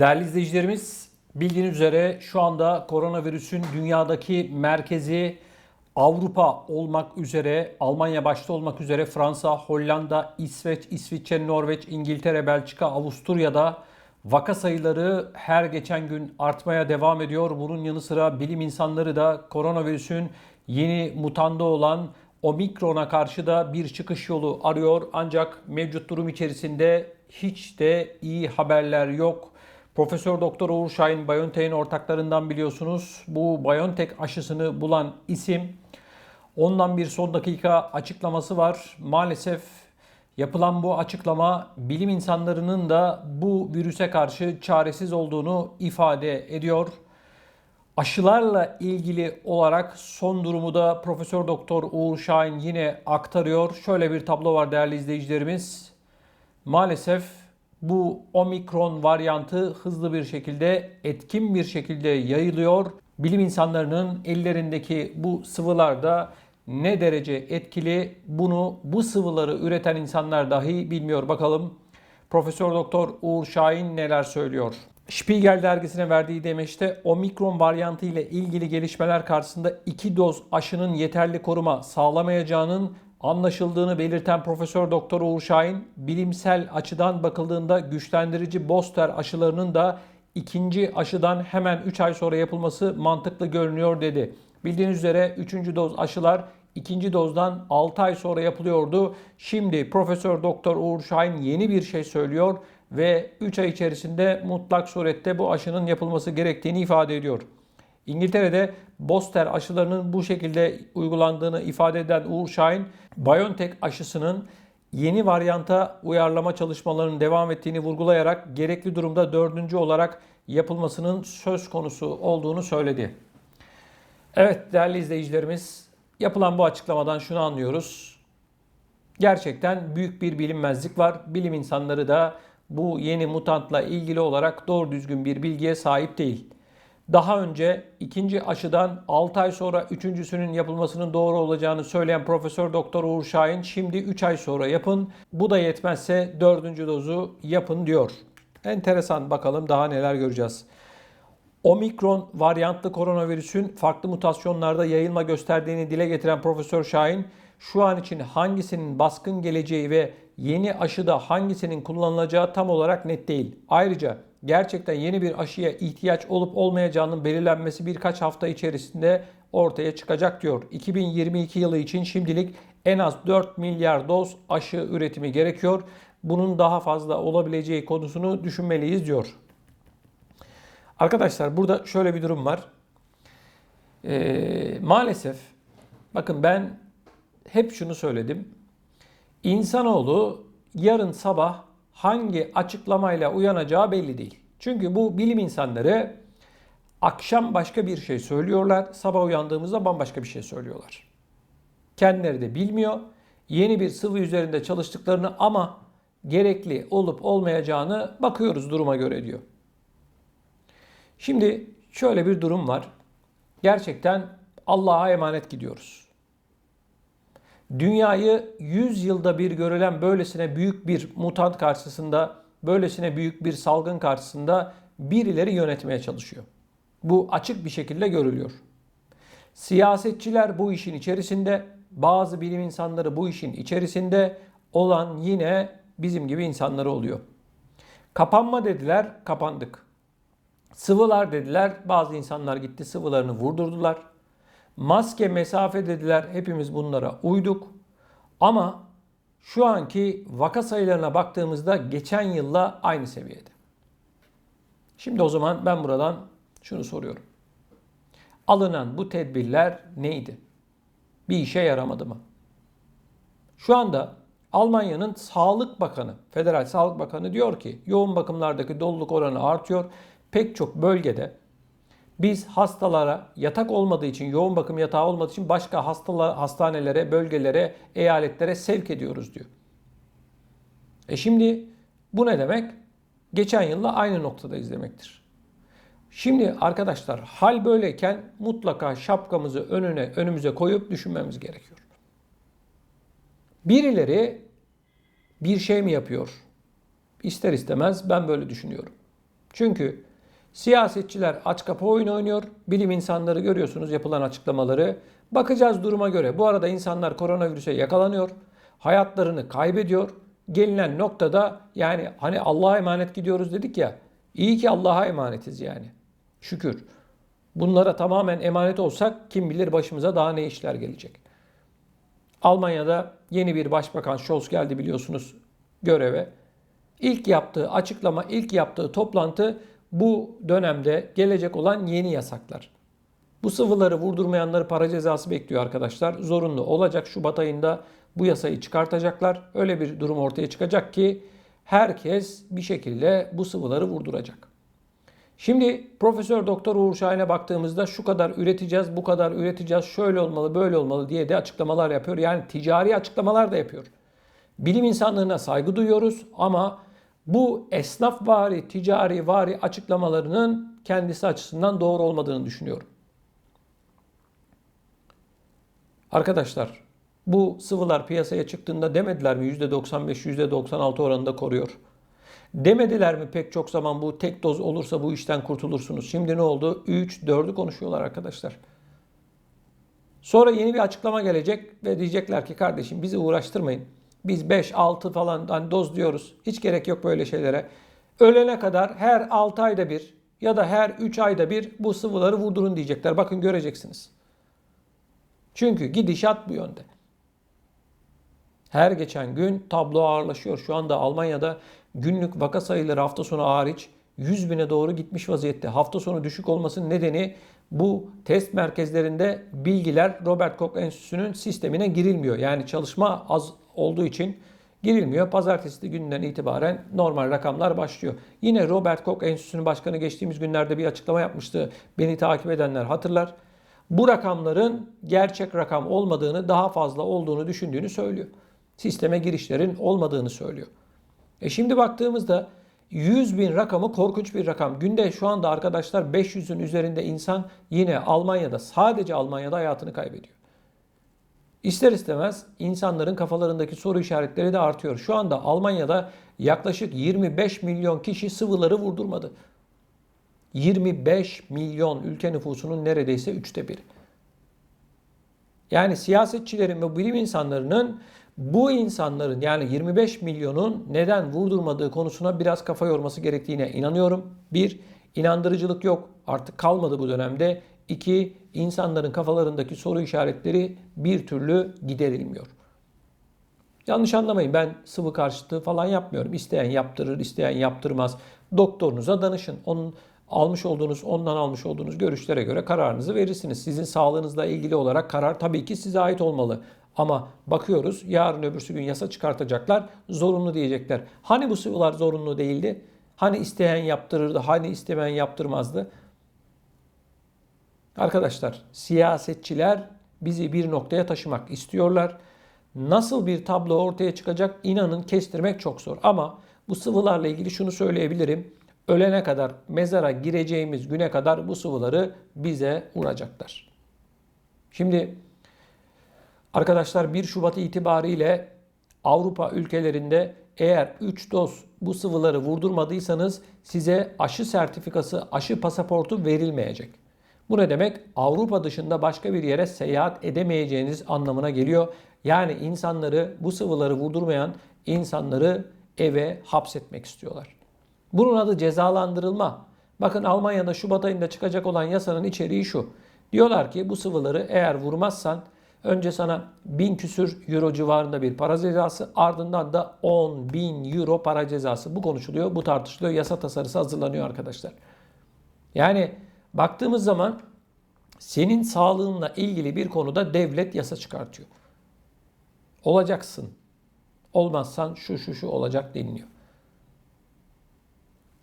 Değerli izleyicilerimiz, bildiğiniz üzere şu anda koronavirüsün dünyadaki merkezi Avrupa olmak üzere, Almanya başta olmak üzere Fransa, Hollanda, İsveç, İsviçre, Norveç, İngiltere, Belçika, Avusturya'da vaka sayıları her geçen gün artmaya devam ediyor. Bunun yanı sıra bilim insanları da koronavirüsün yeni mutanda olan Omikron'a karşı da bir çıkış yolu arıyor. Ancak mevcut durum içerisinde hiç de iyi haberler yok. Profesör Doktor Uğur Şahin, BioNTech'in ortaklarından biliyorsunuz. Bu BioNTech aşısını bulan isim. Ondan bir son dakika açıklaması var. Maalesef yapılan bu açıklama bilim insanlarının da bu virüse karşı çaresiz olduğunu ifade ediyor. Aşılarla ilgili olarak son durumu da Profesör Doktor Uğur Şahin yine aktarıyor. Şöyle bir tablo var değerli izleyicilerimiz. Maalesef bu Omikron varyantı hızlı bir şekilde, etkin bir şekilde yayılıyor. Bilim insanlarının ellerindeki bu sıvılar da ne derece etkili, bunu bu sıvıları üreten insanlar dahi bilmiyor. Bakalım Profesör Doktor Uğur Şahin neler söylüyor? Spiegel dergisine verdiği demeçte Omikron varyantı ile ilgili gelişmeler karşısında 2 doz aşının yeterli koruma sağlamayacağının anlaşıldığını belirten Profesör Doktor Uğur Şahin, bilimsel açıdan bakıldığında güçlendirici booster aşılarının da ikinci aşıdan hemen 3 ay sonra yapılması mantıklı görünüyor dedi. Bildiğiniz üzere 3. doz aşılar ikinci dozdan 6 ay sonra yapılıyordu. Şimdi Profesör Doktor Uğur Şahin yeni bir şey söylüyor ve 3 ay içerisinde mutlak surette bu aşının yapılması gerektiğini ifade ediyor. İngiltere'de booster aşılarının bu şekilde uygulandığını ifade eden Uğur Şahin, BioNTech aşısının yeni varyanta uyarlama çalışmalarının devam ettiğini vurgulayarak gerekli durumda 4. olarak yapılmasının söz konusu olduğunu söyledi. Evet değerli izleyicilerimiz, yapılan bu açıklamadan şunu anlıyoruz. Gerçekten büyük bir bilinmezlik var. Bilim insanları da bu yeni mutantla ilgili olarak doğru düzgün bir bilgiye sahip değil. Daha önce ikinci aşıdan 6 ay sonra üçüncüsünün yapılmasının doğru olacağını söyleyen Profesör Doktor Uğur Şahin şimdi 3 ay sonra yapın. Bu da yetmezse 4. dozu yapın diyor. Enteresan, bakalım daha neler göreceğiz. Omikron varyantlı koronavirüsün farklı mutasyonlarda yayılma gösterdiğini dile getiren Profesör Şahin, şu an için hangisinin baskın geleceği ve yeni aşıda hangisinin kullanılacağı tam olarak net değil. Ayrıca gerçekten yeni bir aşıya ihtiyaç olup olmayacağının belirlenmesi birkaç hafta içerisinde ortaya çıkacak diyor. 2022 yılı için şimdilik en az 4 milyar doz aşı üretimi gerekiyor. Bunun daha fazla olabileceği konusunu düşünmeliyiz diyor. Arkadaşlar burada şöyle bir durum var. Maalesef bakın ben hep şunu söyledim. İnsanoğlu yarın sabah hangi açıklamayla uyanacağı belli değil. Çünkü bu bilim insanları akşam başka bir şey söylüyorlar, sabah uyandığımızda bambaşka bir şey söylüyorlar. Kendileri de bilmiyor. Yeni bir sıvı üzerinde çalıştıklarını ama gerekli olup olmayacağını bakıyoruz duruma göre diyor. Şimdi şöyle bir durum var. Gerçekten Allah'a emanet gidiyoruz. Dünyayı 100 yılda bir görülen böylesine büyük bir mutant karşısında, böylesine büyük bir salgın karşısında birileri yönetmeye çalışıyor. Bu açık bir şekilde görülüyor. Siyasetçiler bu işin içerisinde, bazı bilim insanları bu işin içerisinde, olan yine bizim gibi insanları oluyor. Kapanma dediler, kapandık. Sıvılar dediler, bazı insanlar gitti sıvılarını vurdurdular. Maske, mesafe dediler, hepimiz bunlara uyduk. Ama şu anki vaka sayılarına baktığımızda geçen yılla aynı seviyede. Şimdi o zaman ben buradan şunu soruyorum. Alınan bu tedbirler neydi? Bir işe yaramadı mı? Şu anda Almanya'nın Sağlık Bakanı, Federal Sağlık Bakanı diyor ki yoğun bakımlardaki doluluk oranı artıyor. Pek çok bölgede biz hastalara yatak olmadığı için, yoğun bakım yatağı olmadığı için başka hastanelere, bölgelere, eyaletlere sevk ediyoruz diyor. Şimdi bu ne demek? Geçen yılla aynı noktadayız demektir. Şimdi arkadaşlar hal böyleyken mutlaka şapkamızı önümüze koyup düşünmemiz gerekiyor. Birileri bir şey mi yapıyor? İster istemez ben böyle düşünüyorum. Çünkü siyasetçiler aç kapı oyunu oynuyor. Bilim insanları görüyorsunuz yapılan açıklamaları. Bakacağız duruma göre. Bu arada insanlar koronavirüse yakalanıyor. Hayatlarını kaybediyor. Gelinen noktada yani hani Allah'a emanet gidiyoruz dedik ya. İyi ki Allah'a emanetiz yani. Şükür. Bunlara tamamen emanet olsak kim bilir başımıza daha ne işler gelecek. Almanya'da yeni bir başbakan Scholz geldi biliyorsunuz göreve. İlk yaptığı açıklama, ilk yaptığı toplantı bu dönemde gelecek olan yeni yasaklar. Bu sıvıları vurdurmayanları para cezası bekliyor arkadaşlar. Zorunlu olacak. Şubat ayında bu yasayı çıkartacaklar. Öyle bir durum ortaya çıkacak ki herkes bir şekilde bu sıvıları vurduracak. Şimdi Profesör Doktor Uğur Şahin'e baktığımızda şu kadar üreteceğiz, bu kadar üreteceğiz, şöyle olmalı, böyle olmalı diye de açıklamalar yapıyor. Yani ticari açıklamalar da yapıyor. Bilim insanlığına saygı duyuyoruz ama bu esnafvari, ticarivari açıklamalarının kendisi açısından doğru olmadığını düşünüyorum. Arkadaşlar bu sıvılar piyasaya çıktığında demediler mi %95, %96 oranında koruyor? Demediler mi pek çok zaman bu tek doz olursa bu işten kurtulursunuz? Şimdi ne oldu? 3, 4'ü konuşuyorlar arkadaşlar. Sonra yeni bir açıklama gelecek ve diyecekler ki kardeşim bizi uğraştırmayın. Biz 5, 6 falan hani doz diyoruz. Hiç gerek yok böyle şeylere. Ölene kadar her 6 ayda bir ya da her 3 ayda bir bu sıvıları vurdurun diyecekler. Bakın göreceksiniz. Çünkü gidişat bu yönde. Her geçen gün tablo ağırlaşıyor. Şu anda Almanya'da günlük vaka sayıları hafta sonu hariç 100 bine doğru gitmiş vaziyette. Hafta sonu düşük olmasının nedeni bu test merkezlerinde bilgiler Robert Koch Enstitüsü'nün sistemine girilmiyor. Yani çalışma az olduğu için girilmiyor. Pazartesi günden itibaren normal rakamlar başlıyor. Yine Robert Koch Enstitüsü'nün başkanı geçtiğimiz günlerde bir açıklama yapmıştı. Beni takip edenler hatırlar. Bu rakamların gerçek rakam olmadığını, daha fazla olduğunu düşündüğünü söylüyor. Sisteme girişlerin olmadığını söylüyor. Şimdi baktığımızda 100 bin rakamı korkunç bir rakam. Günde şu anda arkadaşlar 500'ün üzerinde insan yine Almanya'da, sadece Almanya'da hayatını kaybediyor. İster istemez insanların kafalarındaki soru işaretleri de artıyor. Şu anda Almanya'da yaklaşık 25 milyon kişi sıvıları vurdurmadı. 25 milyon ülke nüfusunun neredeyse 1/3. Yani siyasetçilerin ve bilim insanlarının bu insanların yani 25 milyonun neden vurdurmadığı konusuna biraz kafa yorması gerektiğine inanıyorum. 1. İnandırıcılık yok. Artık kalmadı bu dönemde. 2. İnsanların kafalarındaki soru işaretleri bir türlü giderilmiyor. Yanlış anlamayın, ben sıvı karşıtı falan yapmıyorum. İsteyen yaptırır, isteyen yaptırmaz. Doktorunuza danışın. Ondan almış olduğunuz görüşlere göre kararınızı verirsiniz. Sizin sağlığınızla ilgili olarak karar tabii ki size ait olmalı. Ama bakıyoruz yarın öbürsü gün yasa çıkartacaklar, zorunlu diyecekler. Hani bu sıvılar zorunlu değildi? Hani isteyen yaptırırdı, hani istemeyen yaptırmazdı? Arkadaşlar, siyasetçiler bizi bir noktaya taşımak istiyorlar. Nasıl bir tablo ortaya çıkacak inanın kestirmek çok zor. Ama bu sıvılarla ilgili şunu söyleyebilirim. Ölene kadar, mezara gireceğimiz güne kadar bu sıvıları bize vuracaklar. Şimdi arkadaşlar 1 Şubat itibariyle Avrupa ülkelerinde eğer 3 doz bu sıvıları vurdurmadıysanız size aşı sertifikası, aşı pasaportu verilmeyecek. Bu ne demek? Avrupa dışında başka bir yere seyahat edemeyeceğiniz anlamına geliyor. Yani insanları, bu sıvıları vurdurmayan insanları eve hapsetmek istiyorlar. Bunun adı cezalandırılma. Bakın Almanya'da Şubat ayında çıkacak olan yasanın içeriği şu. Diyorlar ki bu sıvıları eğer vurmazsan önce sana 1000 küsür euro civarında bir para cezası, ardından da 10.000 euro para cezası. Bu konuşuluyor, bu tartışılıyor. Yasa tasarısı hazırlanıyor arkadaşlar. Yani baktığımız zaman senin sağlığınla ilgili bir konuda devlet yasa çıkartıyor. Olacaksın. Olmazsan şu olacak deniliyor.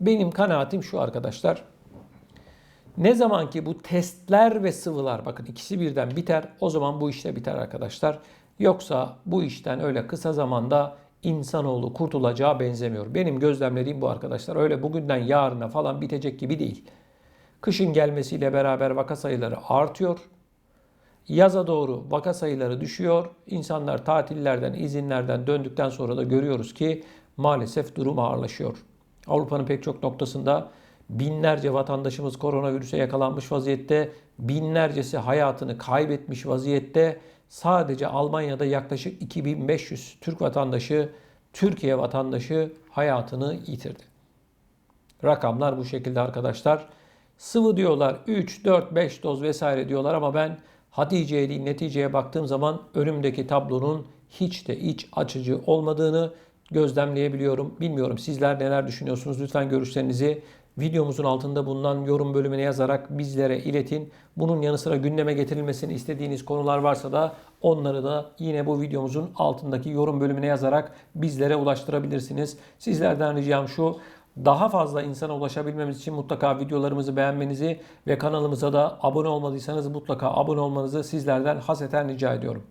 Benim kanaatim şu arkadaşlar. Ne zaman ki bu testler ve sıvılar, bakın ikisi birden biter, o zaman bu işte biter arkadaşlar. Yoksa bu işten öyle kısa zamanda insanoğlu kurtulacağı benzemiyor. Benim gözlemlediğim bu arkadaşlar. Öyle bugünden yarına falan bitecek gibi değil. Kışın gelmesiyle beraber vaka sayıları artıyor. Yaza doğru vaka sayıları düşüyor. İnsanlar tatillerden, izinlerden döndükten sonra da görüyoruz ki maalesef durum ağırlaşıyor. Avrupa'nın pek çok noktasında Binlerce vatandaşımız koronavirüse yakalanmış vaziyette. Binlercesi hayatını kaybetmiş vaziyette. Sadece Almanya'da yaklaşık 2500 Türk vatandaşı, Türkiye vatandaşı hayatını yitirdi. Rakamlar bu şekilde arkadaşlar. Sıvı diyorlar 3, 4, 5 doz vesaire diyorlar ama ben Hatice'ye değil neticeye baktığım zaman önümdeki tablonun hiç de iç açıcı olmadığını gözlemleyebiliyorum. Bilmiyorum sizler neler düşünüyorsunuz? Lütfen görüşlerinizi videomuzun altında bulunan yorum bölümüne yazarak bizlere iletin. Bunun yanı sıra gündeme getirilmesini istediğiniz konular varsa da onları da yine bu videomuzun altındaki yorum bölümüne yazarak bizlere ulaştırabilirsiniz. Sizlerden ricam şu: daha fazla insana ulaşabilmemiz için mutlaka videolarımızı beğenmenizi ve kanalımıza da abone olmadıysanız mutlaka abone olmanızı sizlerden hasreten rica ediyorum.